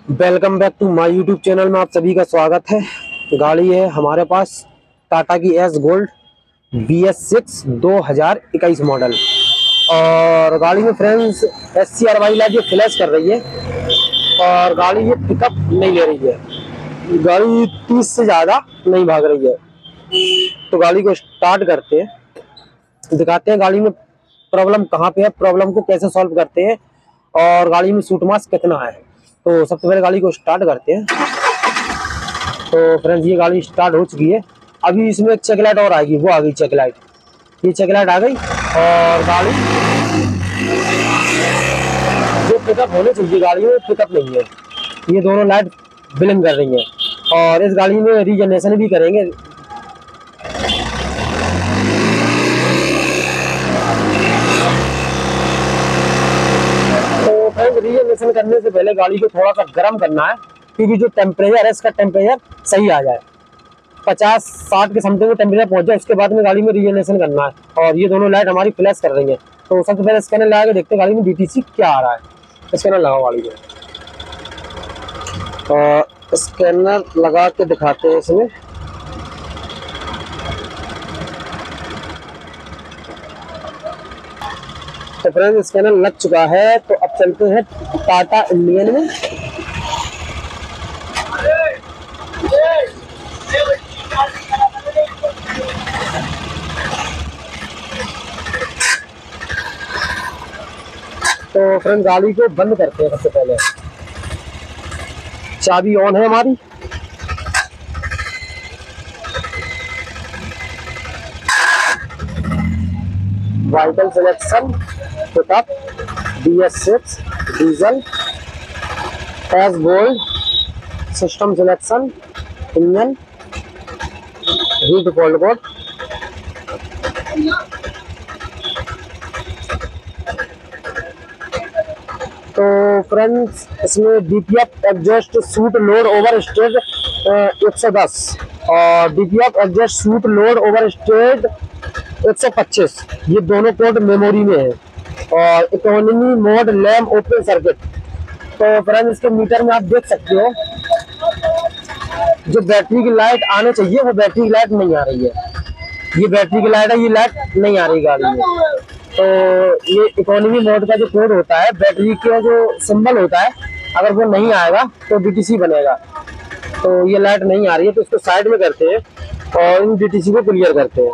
Welcome back to my YouTube channel में आप सभी का स्वागत है। गाड़ी है हमारे पास टाटा की एस गोल्ड BS6 2021 मॉडल। और गाड़ी में फ्रेंड्स SCR वाली लाइट जो फ्लैश कर रही है और गाड़ी ये पिकअप नहीं ले रही है। गाड़ी 30 से ज़्यादा नहीं भाग रही है। तो गाड़ी को स्टार्ट करते हैं, दिखाते हैं गाड़ी में प्रॉब्लम कहाँ पे है, प्रॉब्लम को कैसे सॉल्व करते हैं और गाड़ी में सूट मास कितना है। तो सबसे पहले गाड़ी को स्टार्ट करते हैं। तो फ्रेंड्स ये गाड़ी स्टार्ट हो चुकी है। अभी इसमें एक चेक लाइट और आएगी, वो आ गई चेक लाइट, ये चेक लाइट आ गई। और गाड़ी जो पिकअप होने चाहिए गाड़ी में पिकअप नहीं है, ये दोनों लाइट ब्लिंक कर रही हैं। और इस गाड़ी में रीजनरेशन भी करेंगे। तो फ्रेंड्स रीजनरेशन करने से पहले गाड़ी को थोड़ा सा गर्म करना है, क्योंकि जो टेम्परेचर है इसका टेम्परेचर सही आ जाए, 50-60 के समथिंग टेम्परेचर पहुंच जाए, उसके बाद में गाड़ी में रीजनरेशन करना है। और ये दोनों लाइट हमारी फ्लैश कर रही है। तो सबसे पहले स्कैनर लगा के देखते हैं गाड़ी में DTC क्या आ रहा है। स्कैनर लगाओ गाड़ी में, और स्कैनर लगा के दिखाते हैं इसमें। तो फ्रेंड्स स्कैनर लग चुका है। तो अब चलते हैं टाटा इंडियन में। तो फ्रेंड गाड़ी को बंद करते हैं। सबसे पहले चाबी ऑन है हमारी, vehicle selection pickup BS6 diesel S gold, system selection, engine, heat cold code. तो फ्रेंड्स इसमें DPF exhaust suit load over stage 110 और DPF exhaust suit load over stage 125, ये दोनों कोड मेमोरी में है। और economy mode lamp open circuit. तो friends इसके मीटर में आप देख सकते हो जो बैटरी की लाइट आने चाहिए वो बैटरी की लाइट नहीं आ रही है। ये बैटरी की लाइट है, ये लाइट नहीं आ रही गाड़ी में। तो ये इकोनॉमी मोड का जो कोड होता है, बैटरी का जो सिंबल होता है, अगर वो नहीं आएगा तो DTC बनेगा। तो ये लाइट नहीं आ रही है, तो इसको साइड में करते हैं और इन DTC को क्लियर करते हैं।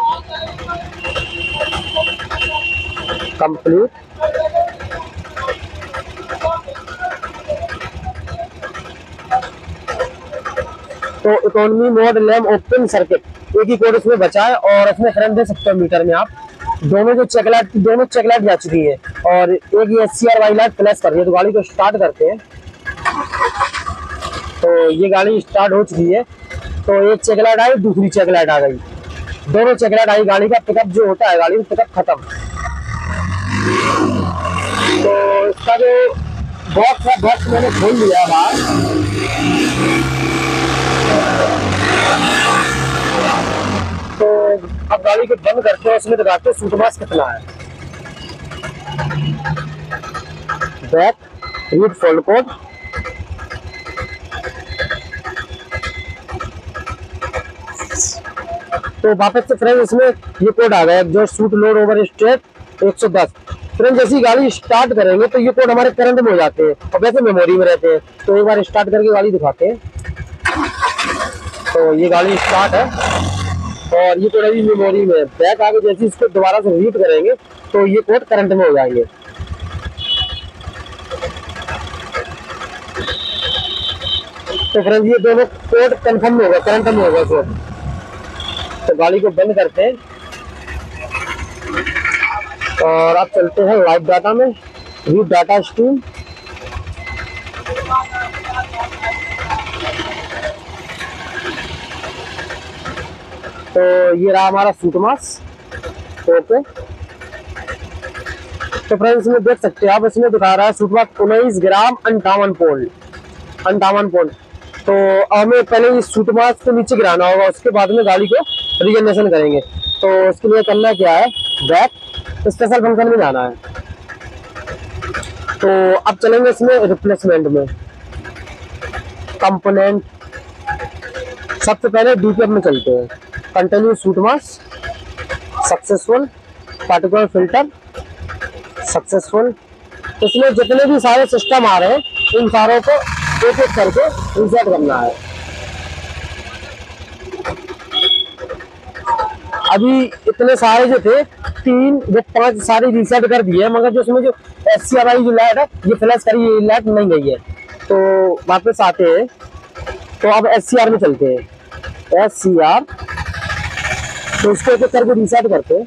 कंप्लीट। तो economy mode lamp open circuit एक ही कोड इसमें बचा है। और इसमें फ्रेंड दे सकते हो मीटर में आप दोनों जो चेक लाइट जा चुकी है और एक ये SCR वाली लाइट फ्लैश कर रही है। तो गाड़ी को स्टार्ट करते हैं। तो ये गाड़ी स्टार्ट हो चुकी है। तो एक चेक लाइट आई, दूसरी चेक लाइट आ गई, दोनों चेक लाइट आई। गाड़ी का पिकअप जो होता है, गाड़ी में पिकअप खत्म। तो इसका जो बॉक्स है, बॉक्स मैंने खोल लिया है बाहर। तो अब गाड़ी को बंद करते हैं, उसमें दिखाते हैं सूट मास कितना है। बैक, रीड फोल्ड कोड, तो वापस से फ्रेंड इसमें ये कोड आ गया जो suit load over state 110। Friend जैसी गाड़ी स्टार्ट करेंगे तो ये कोड हमारे करंट में हो जाते हैं और वैसे मेमोरी में रहते हैं। तो एक बार स्टार्ट करके गाड़ी दिखाते हैं। तो ये गाड़ी स्टार्ट है और ये कोड अभी मेमोरी में। बैक आगे जैसे इसको दोबारा से रीड करेंगे तो ये कोड करंट में हो जाएंगे। तो फ्रेंड ये दोनों कोड कंफर्म में होगा, करंट में होगा कोड। तो गाड़ी को बंद करते हैं और आप चलते हैं लाइव डाटा में, व्यू डाटा स्ट्रीम। तो ये रहा हमारा सूट मास। ओके, तो फ्रेंड्स इसमें देख सकते हैं आप, इसमें दिखा रहा है सूट मास 19 ग्राम 58 पॉइंट। तो हमें पहले इस सूट मास को नीचे गिराना होगा, उसके बाद में गाड़ी को रीजनरेशन करेंगे। तो उसके लिए करना क्या है, बैक स्पेशल फंक्शन में जाना है। तो अब चलेंगे इसमें रिप्लेसमेंट में। कंपोनेंट। सबसे पहले डीपीएफ में चलते हैं। कंटिन्यू सूट मास सक्सेसफुल, पार्टिकुलर फिल्टर सक्सेसफुल। तो इसमें जितने भी सारे सिस्टम आ रहे हैं इन सारों को एक एक करके रीसेट करना है। अभी इतने सारे जो थे 3 या 5 सारे रीसेट कर दिए, मगर जो इसमें जो SCR वाली जो लाइट है ये फ्लैश करी, ये लाइट नहीं गई है। तो वापस आते हैं, तो अब SCR में चलते हैं। SCR, तो इसको एक एक करके रीसेट करते हैं।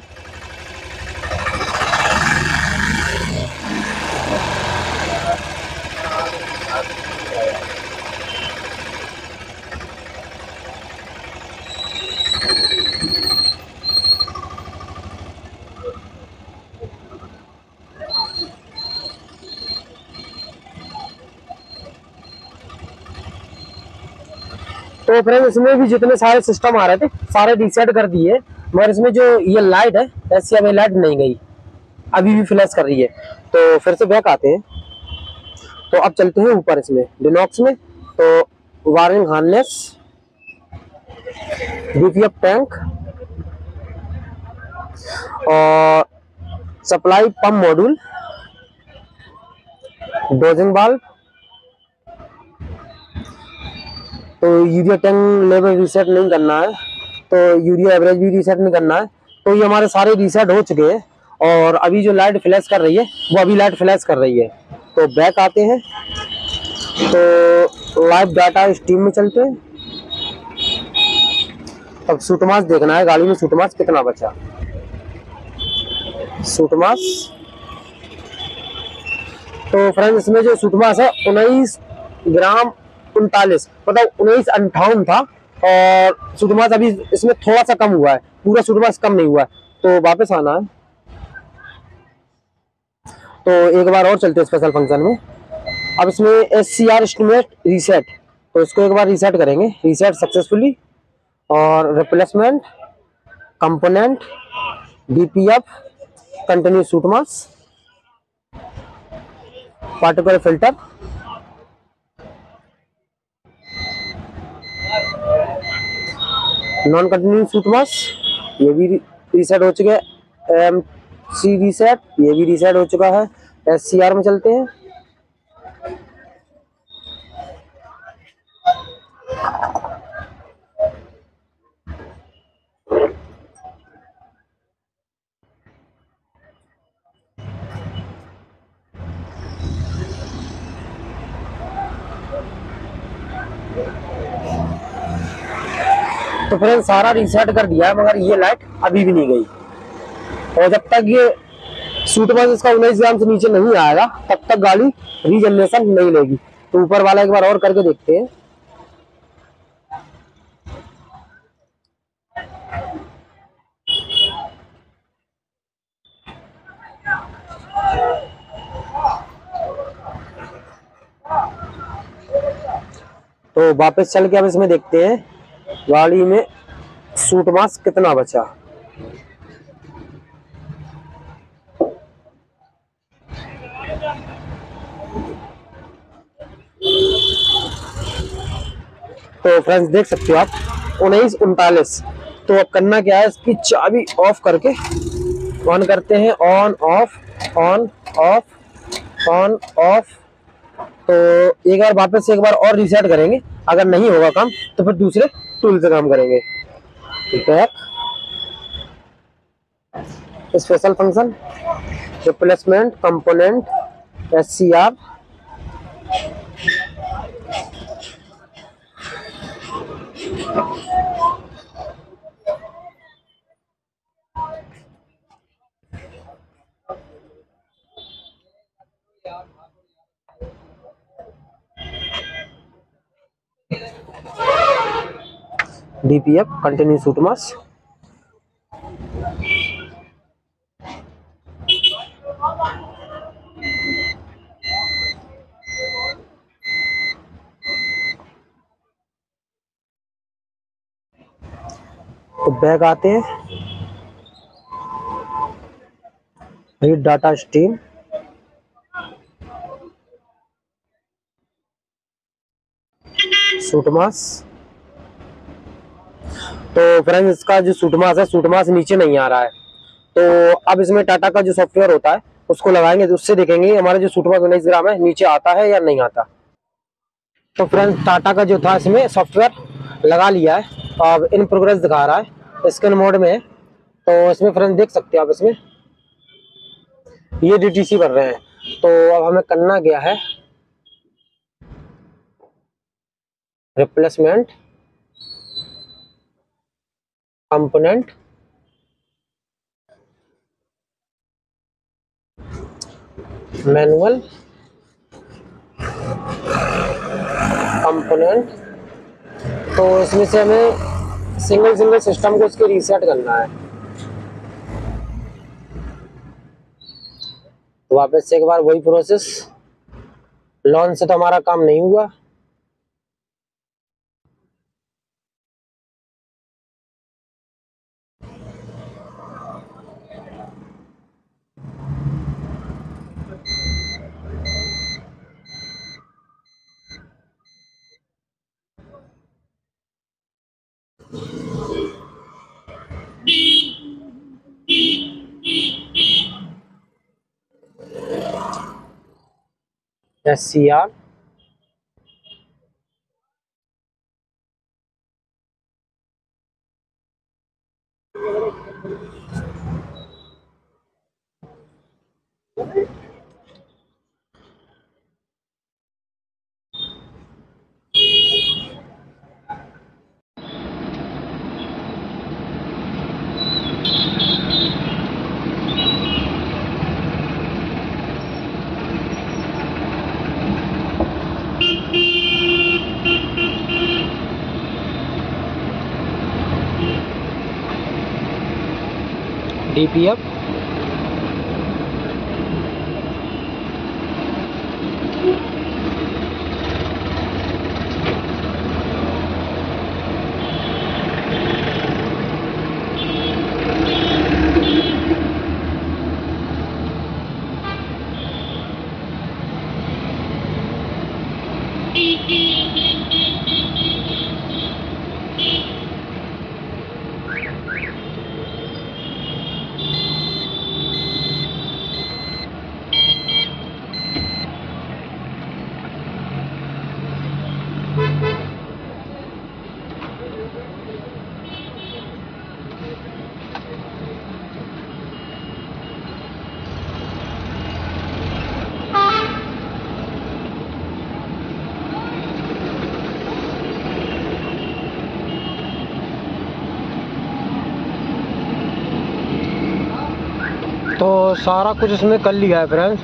तो फ्रेंड्स इसमें भी जितने सारे सिस्टम आ रहे थे सारे रीसेट कर दिए, मगर इसमें जो ये लाइट है SCR में लाइट नहीं गई, अभी भी फ्लैश कर रही है। तो फिर से बैक आते हैं। तो अब चलते हैं ऊपर इसमें डिनॉक्स में। तो वायरिंग हार्नेस, डीपीएफ टैंक और सप्लाई पंप मॉड्यूल, डोजिंग बाल्ब। तो यूरिया टैंक लेवल रीसेट नहीं करना है, तो यूरिया एवरेज भी रीसेट नहीं करना है। तो ये हमारे सारे रीसेट हो चुके हैं और अभी जो लाइट फ्लैश कर रही है वो अभी लाइट फ्लैश कर रही है। तो बैक आते हैं, तो लाइव डाटा स्ट्रीम में चलते हैं। अब सूट मास देखना है गाड़ी में, सूट मास कितना बचा। सूट मास, तो फ्रेंड्स इसमें जो सूट मास है 19 ग्राम 39, मतलब 1958 था। और सूट मास अभी इसमें थोड़ा सा कम हुआ है, पूरा सूट मास कम नहीं हुआ है। तो वापस आना है, तो एक बार और चलते हैं स्पेशल फंक्शन में। अब इसमें SCR एस्टिमेट रीसेट, तो इसको एक बार रीसेट करेंगे, रीसेट सक्सेसफुली। और replacement, component, DPF, continue soot mass, particular filter, non continue soot mass, ये भी रीसेट हो चुके हैं। MC रीसेट, ये भी रीसेट हो चुका है। SCR में चलते हैं। तो फ्रेंड सारा रीसेट कर दिया है, मगर ये लाइट अभी भी नहीं गई। और जब तक ये सूट मास इसका 19 ग्राम से नीचे नहीं आएगा तब तक गाड़ी रीजनरेशन नहीं लेगी। तो ऊपर वाला एक बार और करके देखते हैं। तो वापस चल के अब इसमें देखते हैं गाड़ी में सूट मास कितना बचा। तो फ्रेंड्स देख सकते हो आप 1939। तो अब करना क्या है, इसकी चाबी ऑफ करके ऑन करते हैं। On off on off on off. तो एक बार वापस से एक बार और रीसेट करेंगे, अगर नहीं होगा काम तो फिर दूसरे टूल से काम करेंगे। Back, special function, replacement, component, SCR, DPF, continue soot mass. तो बैक आते हैं, रीड डाटा स्ट्रीम। सूटमास। तो फ्रेंड्स इसका जो सूटमास है, सूटमास नीचे नहीं आ रहा है। तो अब इसमें टाटा का जो सॉफ्टवेयर होता है उसको लगाएंगे तो उससे देखेंगे हमारा जो सूटमास 19 ग्राम है नीचे आता है या नहीं आता। तो फ्रेंड्स टाटा का जो था इसमें सॉफ्टवेयर लगा लिया है। अब इन प्रोग्रेस दिखा रहा है, स्कैन मोड में है। तो इसमें फ्रेंड्स देख सकते हो आप, इसमें ये डीटीसी भर रहे हैं। तो अब हमें करना क्या है, रिप्लेसमेंट कंपोनेंट, मैनुअल कंपोनेंट। तो इसमें से हमें सिंगल सिस्टम को इसके रीसेट करना है। तो वापस से एक बार वही प्रोसेस, लॉन्च से तो हमारा काम नहीं हुआ। SCR DPF तो सारा कुछ इसमें कर लिया है फ्रेंड्स।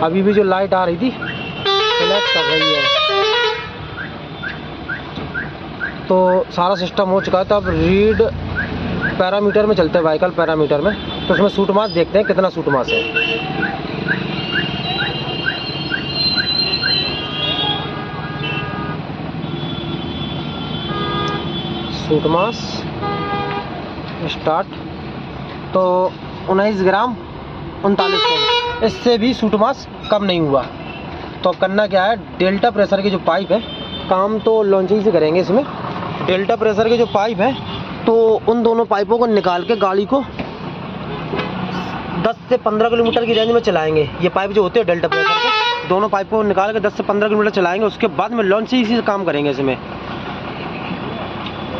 अभी भी जो लाइट आ रही थी फ्लैश कर रही है। तो सारा सिस्टम हो चुका है। तो अब रीड पैरामीटर में चलते हैं, व्हीकल पैरामीटर में। तो उसमें सूट मास देखते हैं कितना सूट मास है। सूट मास स्टार्ट, तो 19 ग्राम 39 पौंड, इससे भी सूट मास कम नहीं हुआ। तो अब करना क्या है, डेल्टा प्रेशर की जो पाइप है, काम तो लॉन्चिंग से करेंगे इसमें। डेल्टा प्रेशर के जो पाइप है तो उन दोनों पाइपों को निकाल के गाड़ी को 10 से 15 किलोमीटर की रेंज में चलाएंगे। ये पाइप जो होते हैं डेल्टा प्रेशर के, दोनों पाइपों को निकाल के 10 से 15 किलोमीटर चलाएंगे। उसके बाद में लॉन्चिंग से काम करेंगे इसमें।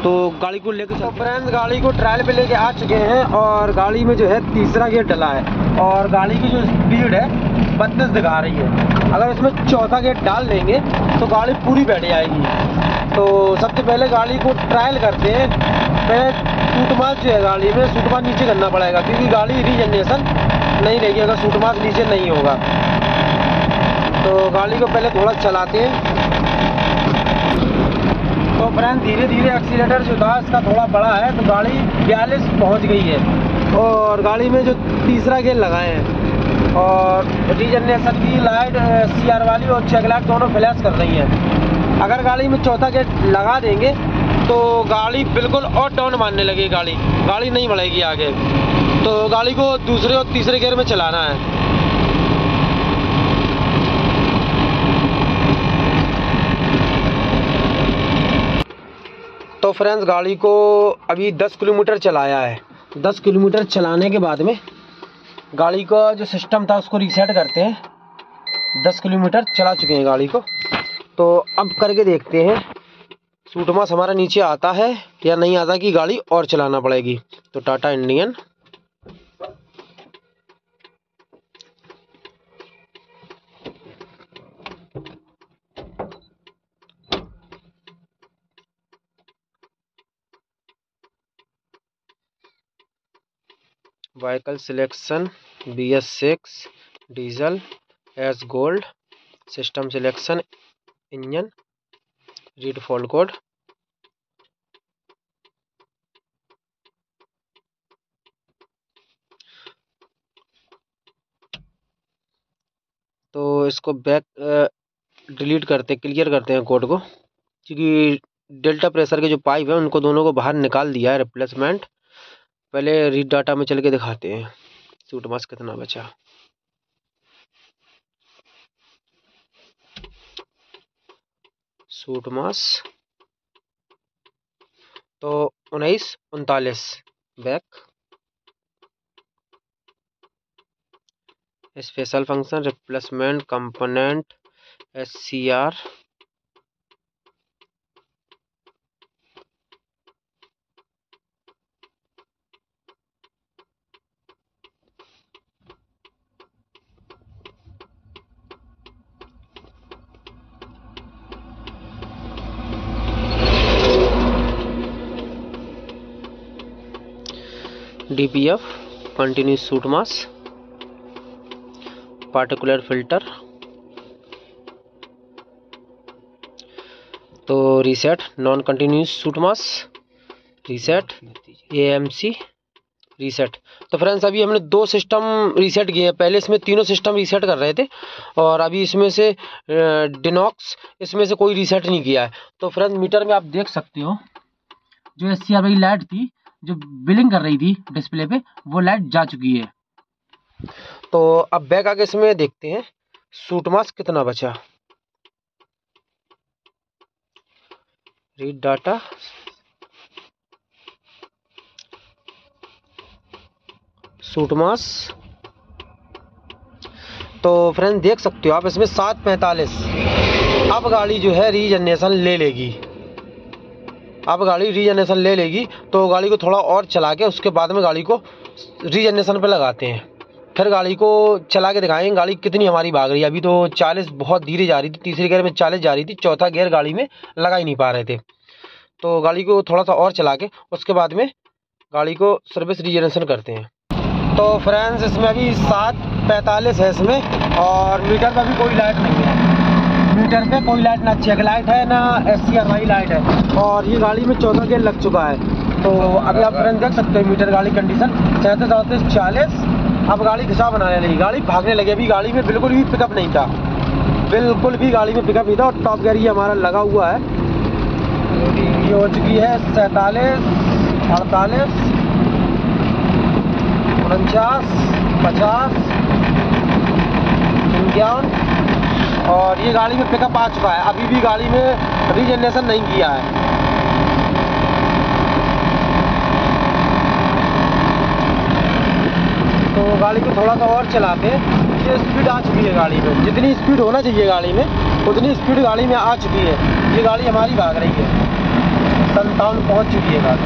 तो गाड़ी को लेकर चलते हैं। फ्रेंड्स गाड़ी को ट्रायल पे लेके आ चुके हैं और गाड़ी में जो है तीसरा गियर डला है और गाड़ी की जो स्पीड है 32 दिखा रही है। अगर इसमें चौथा गियर डाल देंगे तो गाड़ी पूरी बैठ जाएगी। तो सबसे पहले गाड़ी को ट्रायल करते हैं। पहले सूट मास जो है गाड़ी में, सूट मास नीचे करना पड़ेगा क्योंकि गाड़ी रीजनरेशन नहीं रहेगी अगर सूट मास नीचे नहीं होगा। तो गाड़ी को पहले थोड़ा चलाते हैं। तो फ्रेंड धीरे धीरे एक्सीलेटर जो था इसका थोड़ा बड़ा है, तो गाड़ी 42 पहुंच गई है और गाड़ी में जो तीसरा गियर लगाए हैं और रीजनरेशन की लाइट CR वाली और चेक लाइट दोनों फ्लैश कर रही हैं। अगर गाड़ी में चौथा गियर लगा देंगे तो गाड़ी बिल्कुल और डाउन मारने लगेगी, गाड़ी नहीं बढ़ेगी आगे। तो गाड़ी को दूसरे और तीसरे गियर में चलाना है। तो फ्रेंड्स गाड़ी को अभी 10 किलोमीटर चलाया है। 10 किलोमीटर चलाने के बाद में गाड़ी का जो सिस्टम था उसको रीसेट करते हैं। 10 किलोमीटर चला चुके हैं गाड़ी को, तो अब करके देखते हैं सूट मास हमारा नीचे आता है या नहीं आता कि गाड़ी और चलाना पड़ेगी। तो Tata Indian vehicle selection BS6 diesel S gold system selection engine read fault code. तो इसको बैक डिलीट करते क्लियर करते हैं कोड को, क्योंकि डेल्टा प्रेशर के जो पाइप है उनको दोनों को बाहर निकाल दिया है रिप्लेसमेंट। पहले रीड डाटा में चल के दिखाते हैं सूट मास कितना बचा। सूट मास तो 1939 back special function replacement component SCR DPF continuous soot mass particular filter तो reset non continuous soot mass reset AMC reset. तो फ्रेंड्स अभी हमने 2 सिस्टम रीसेट किए हैं। पहले इसमें तीनों सिस्टम रीसेट कर रहे थे और अभी इसमें से डिनॉक्स इसमें से कोई रीसेट नहीं किया है। तो फ्रेंड्स मीटर में आप देख सकते हो जो SCR वाली लाइट थी जो बिलिंग कर रही थी डिस्प्ले पे वो लाइट जा चुकी है। तो अब बैक आके इसमें देखते हैं सूट मास कितना बचा। रीड डाटा सूट मास तो फ्रेंड देख सकते हो आप इसमें 745। अब गाड़ी जो है रीजनरेशन ले लेगी। अब गाड़ी रीजनरेशन ले लेगी तो गाड़ी को थोड़ा और चला के उसके बाद में गाड़ी को रीजनरेशन पे लगाते हैं। फिर गाड़ी को चला के दिखाएंगे गाड़ी कितनी हमारी भाग रही है। अभी तो 40 बहुत धीरे जा रही थी, तीसरे गियर में 40 जा रही थी, चौथा गियर गाड़ी में लगा ही नहीं पा रहे थे। तो गाड़ी को थोड़ा सा और चला के उसके बाद में गाड़ी को सर्विस रीजनरेशन करते हैं। तो फ्रेंड्स इसमें अभी 7:45 है इसमें और मीटर पर भी कोई लाइट नहीं है। मीटर पे कोई लाइट ना चेक लाइट है ना SCR वाली लाइट है और ये गाड़ी में चौथा गियर लग चुका है। तो अभी आप फ्रेंड्स देख सकते हो मीटर गाड़ी कंडीशन 37 40। अब गाड़ी घिसा बनाने लगी, गाड़ी भागने लगी। अभी गाड़ी में बिल्कुल भी पिकअप नहीं था, बिल्कुल भी गाड़ी में पिकअप नहीं था और टॉप गियर ये हमारा लगा हुआ है। ये हो चुकी है 47 48 49 50 51 और ये गाड़ी में पिकअप आ चुका है। अभी भी गाड़ी में रीजनरेशन नहीं किया है। तो गाड़ी को थोड़ा सा और चला के ये स्पीड आ चुकी है गाड़ी में, जितनी स्पीड होना चाहिए गाड़ी में उतनी स्पीड गाड़ी में आ चुकी है। ये गाड़ी हमारी भाग रही है, 57 पहुँच चुकी है गाड़ी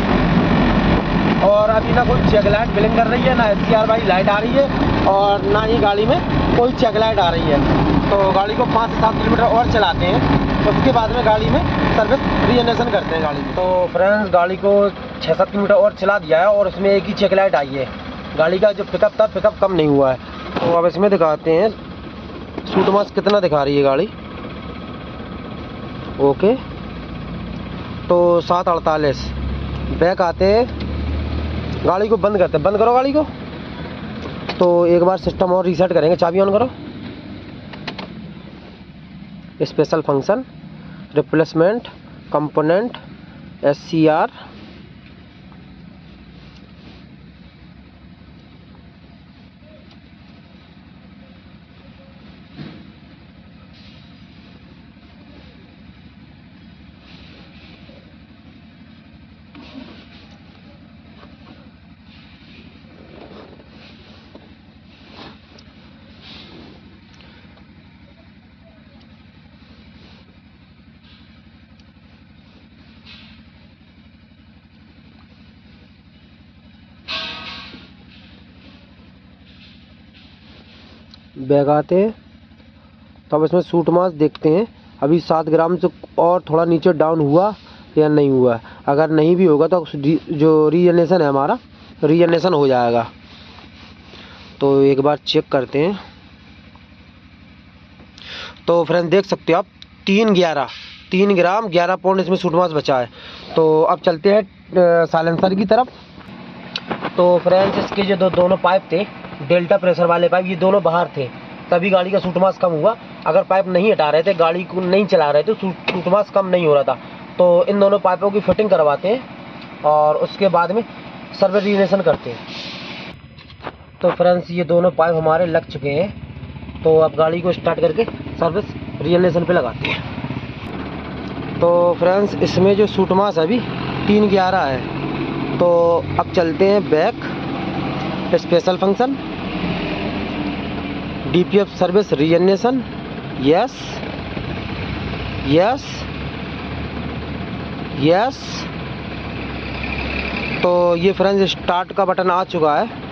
और अभी ना कोई चेक लाइट बिलिंग कर रही है, ना SCR वाली लाइट आ रही है और ना ही गाड़ी में कोई चेक लाइट आ रही है। तो गाड़ी को 5 से 7 किलोमीटर और चलाते हैं, उसके बाद में गाड़ी में सर्विस रीजनरेशन करते हैं गाड़ी में। तो फ्रेंड्स गाड़ी को 6-7 किलोमीटर और चला दिया है और उसमें एक ही चेक लाइट आई है। गाड़ी का जो पिकअप था पिकअप कम नहीं हुआ है। तो अब इसमें दिखाते हैं सूट मास कितना दिखा रही है गाड़ी। ओके तो 7:48 बैक आते हैं, गाड़ी को बंद करते हैं। बंद करो गाड़ी को। तो एक बार सिस्टम और रीसेट करेंगे, चाबी ऑन करो। Special function replacement component SCR back आते हैं तो अब इसमें सूट मास देखते हैं अभी 7 ग्राम से और थोड़ा नीचे डाउन हुआ या नहीं हुआ। अगर नहीं भी होगा तो जो रीजनरेशन है हमारा रीजनरेशन हो जाएगा। तो एक बार चेक करते हैं। तो फ्रेंड्स देख सकते हो आप 3 ग्राम 11 पाउंड इसमें सूट मास बचा है। तो अब चलते हैं साइलेंसर की तरफ। तो फ्रेंड्स इसके जो दोनों पाइप थे डेल्टा प्रेशर वाले पाइप, ये दोनों बाहर थे, तभी गाड़ी का सूट मास कम हुआ। अगर पाइप नहीं हटा रहे थे, गाड़ी को नहीं चला रहे थे, सूट मास कम नहीं हो रहा था। तो इन दोनों पाइपों की फिटिंग करवाते हैं और उसके बाद में सर्विस रीजनरेशन करते हैं। तो फ्रेंड्स ये दोनों पाइप हमारे लग चुके हैं। तो अब गाड़ी को स्टार्ट करके सर्विस रीजनरेशन पे लगाते हैं। तो फ्रेंड्स इसमें जो सूट मास अभी 311 है। तो अब चलते हैं back, special function, DPF service regeneration, yes yes yes. तो ये फ्रेंड्स स्टार्ट का बटन आ चुका है।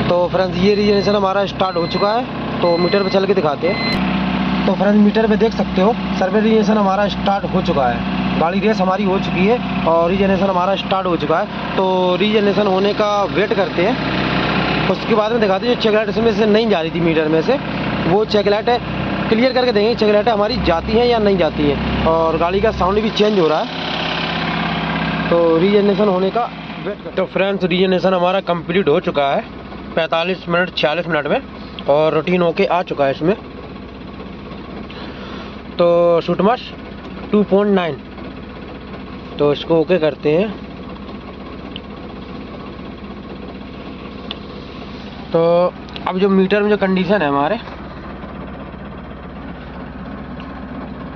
तो फ्रेंड्स ये रीजनरेशन हमारा स्टार्ट हो चुका है। तो मीटर पे चल के दिखाते हैं। तो फ्रेंड्स मीटर पे देख सकते हो सर्विस रीजनरेशन हमारा स्टार्ट हो चुका है। गाड़ी रेस हमारी हो चुकी है और रीजनरेशन हमारा स्टार्ट हो चुका है। तो रीजनरेशन होने का वेट करते हैं। उसके बाद में दिखाते हैं जो चेक लाइट इसमें से नहीं जा रही थी मीटर में से, वो चेक लाइट क्लियर करके देंगे चेक लाइटें हमारी जाती हैं या नहीं जाती हैं। और गाड़ी का साउंड भी चेंज हो रहा है। तो रीजनरेशन होने का वेट करते हैं। तो फ्रेंड्स रीजनरेशन हमारा कंप्लीट हो चुका है 45 मिनट 46 मिनट में और रूटीन होके आ चुका है इसमें। तो सूट मास 2.9। तो इसको ओके करते हैं। तो अब जो मीटर में जो कंडीशन है हमारे,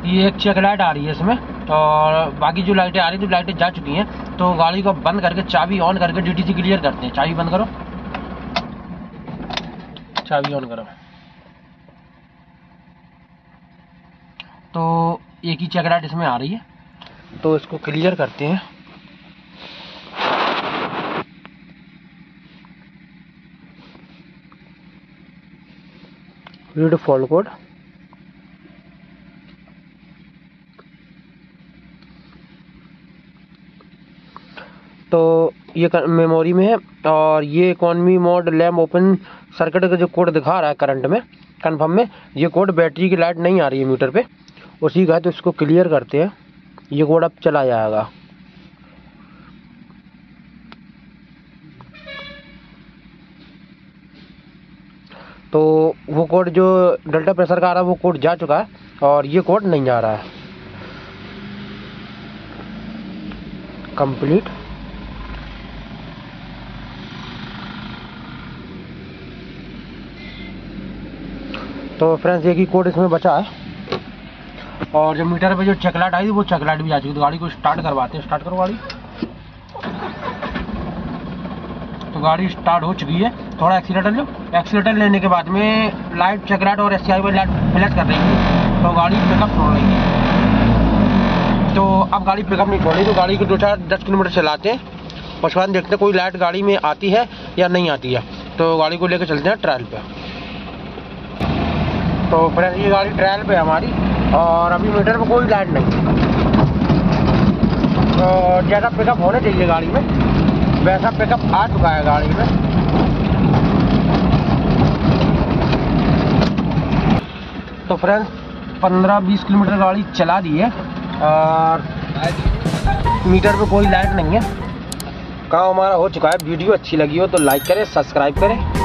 ये एक चेक लाइट आ रही है इसमें और बाकी जो लाइटें आ रही हैं तो लाइटें जा चुकी हैं। तो गाड़ी को बंद करके चाबी ऑन करके DTC क्लियर करते हैं। चाबी बंद करो, चाबी ऑन करो। तो एक ही चेक लाइट इसमें आ रही है, तो इसको क्लियर करते हैं। Read fault code. तो ये मेमोरी में है और ये economy mode lamp open circuit का जो कोड दिखा रहा है करंट में कन्फर्म में, ये कोड बैटरी की लाइट नहीं आ रही है मीटर पे, उसी का है। तो इसको क्लियर करते हैं। ये कोड अब चला जाएगा। तो वो कोड जो डेल्टा प्रेशर का आ रहा है वो कोड जा चुका है और ये कोड नहीं जा रहा है। कंप्लीट। तो फ्रेंड्स एक ही कोड इसमें बचा है और जो मीटर पे जो चेक लाइट आई थी वो चेक लाइट भी आ चुकी। तो गाड़ी को स्टार्ट करवाते हैं। स्टार्ट करो गाड़ी। तो गाड़ी स्टार्ट हो चुकी है। थोड़ा एक्सीलेटर लो। एक्सीलेटर लेने के बाद में लाइट चेक लाइट और SCI वाली लाइट फ्लैश कर रही है। तो गाड़ी पिकअप छोड़ रही है। तो अब गाड़ी पिकअप नहीं छोड़ रही। तो गाड़ी को 2-4-10 किलोमीटर चलाते हैं। उसके बाद देखते हैं कोई लाइट गाड़ी में आती है या नहीं आती है। तो गाड़ी को लेकर चलते हैं ट्रायल पे। तो फ्रेंड्स ये गाड़ी ट्रायल पे हमारी और अभी मीटर में कोई लाइट नहीं। तो ज़्यादा पिकअप होने चाहिए गाड़ी में, वैसा पिकअप आ चुका है गाड़ी में। तो फ्रेंड्स 15-20 किलोमीटर गाड़ी चला दी है और मीटर पे कोई लाइट नहीं है। काम हमारा हो चुका है। वीडियो अच्छी लगी हो तो लाइक करें, सब्सक्राइब करें।